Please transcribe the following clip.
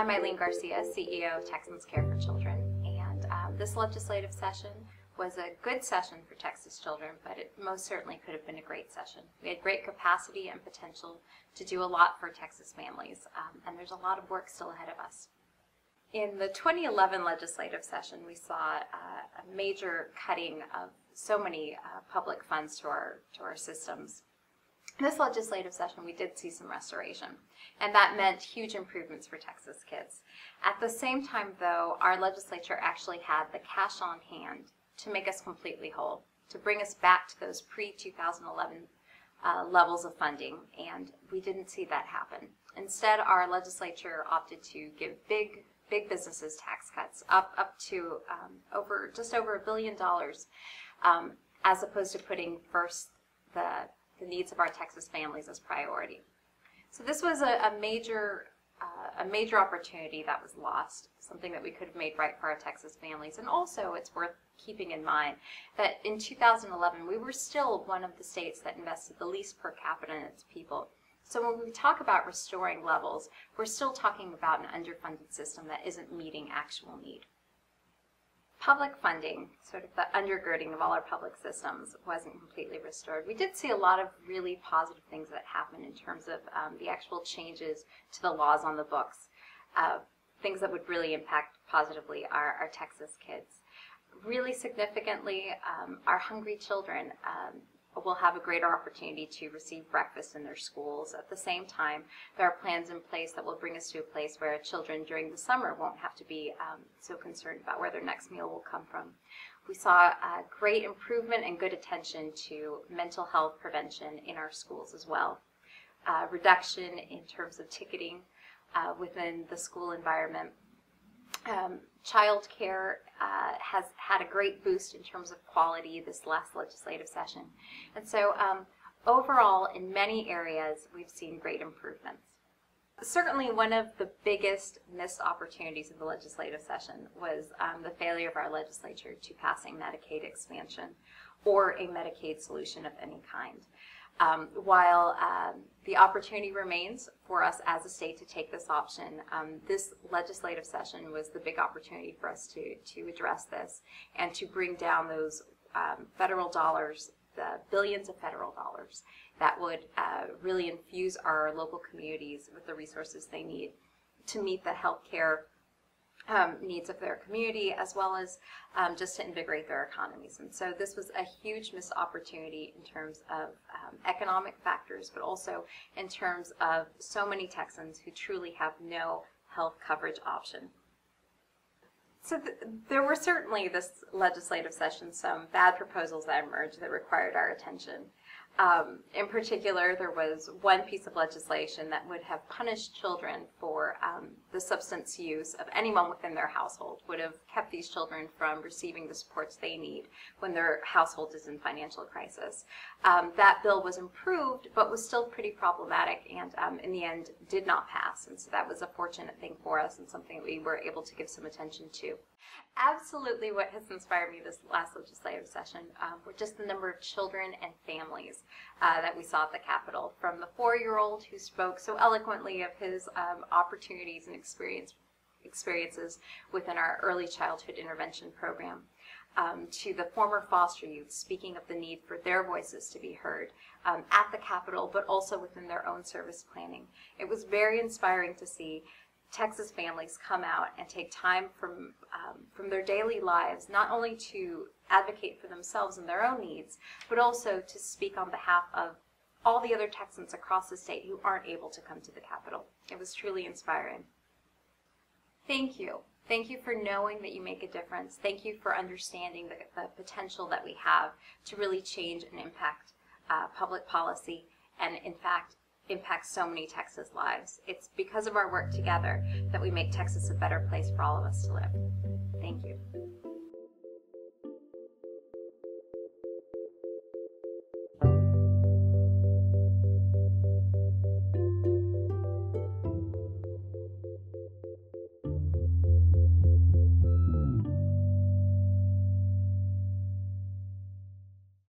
I'm Eileen Garcia, CEO of Texans Care for Children, and this legislative session was a good session for Texas children, but it most certainly could have been a great session. We had great capacity and potential to do a lot for Texas families, and there's a lot of work still ahead of us. In the 2011 legislative session, we saw a major cutting of so many public funds to our systems. This legislative session, we did see some restoration, and that meant huge improvements for Texas kids. At the same time, though, our legislature actually had the cash on hand to make us completely whole, to bring us back to those pre-2011 levels of funding, and we didn't see that happen. Instead, our legislature opted to give big businesses tax cuts, up to just over $1 billion, as opposed to putting first the needs of our Texas families as priority. So this was a major opportunity that was lost, something that we could have made right for our Texas families. And also, it's worth keeping in mind that in 2011, we were still one of the states that invested the least per capita in its people. So when we talk about restoring levels, we're still talking about an underfunded system that isn't meeting actual need. Public funding, sort of the undergirding of all our public systems, wasn't completely restored. We did see a lot of really positive things that happened in terms of the actual changes to the laws on the books, things that would really impact positively our Texas kids. Really significantly, our hungry children will have a greater opportunity to receive breakfast in their schools. At the same time, there are plans in place that will bring us to a place where children during the summer won't have to be so concerned about where their next meal will come from. We saw great improvement and good attention to mental health prevention in our schools as well. Reduction in terms of ticketing within the school environment. Child care has had a great boost in terms of quality this last legislative session. And so overall, in many areas, we've seen great improvements. Certainly one of the biggest missed opportunities of the legislative session was the failure of our legislature to passing Medicaid expansion or a Medicaid solution of any kind. While the opportunity remains for us as a state to take this option, this legislative session was the big opportunity for us to address this and to bring down those federal dollars, the billions of federal dollars that would really infuse our local communities with the resources they need to meet the health care needs of their community, as well as just to invigorate their economies. And so this was a huge missed opportunity in terms of economic factors, but also in terms of so many Texans who truly have no health coverage option. So there were certainly this legislative session some bad proposals that emerged that required our attention. In particular, there was one piece of legislation that would have punished children for the substance use of anyone within their household, would have kept these children from receiving the supports they need when their household is in financial crisis. That bill was improved, but was still pretty problematic, and in the end did not pass. And so that was a fortunate thing for us and something we were able to give some attention to. Absolutely what has inspired me this last legislative session were just the number of children and families that we saw at the Capitol, from the 4-year-old who spoke so eloquently of his opportunities and experiences within our early childhood intervention program, to the former foster youth speaking of the need for their voices to be heard at the Capitol, but also within their own service planning. It was very inspiring to see Texas families come out and take time from their daily lives, not only to advocate for themselves and their own needs, but also to speak on behalf of all the other Texans across the state who aren't able to come to the Capitol. It was truly inspiring. Thank you. Thank you for knowing that you make a difference. Thank you for understanding the potential that we have to really change and impact public policy, and in fact, impact so many Texas lives. It's because of our work together that we make Texas a better place for all of us to live. Thank you.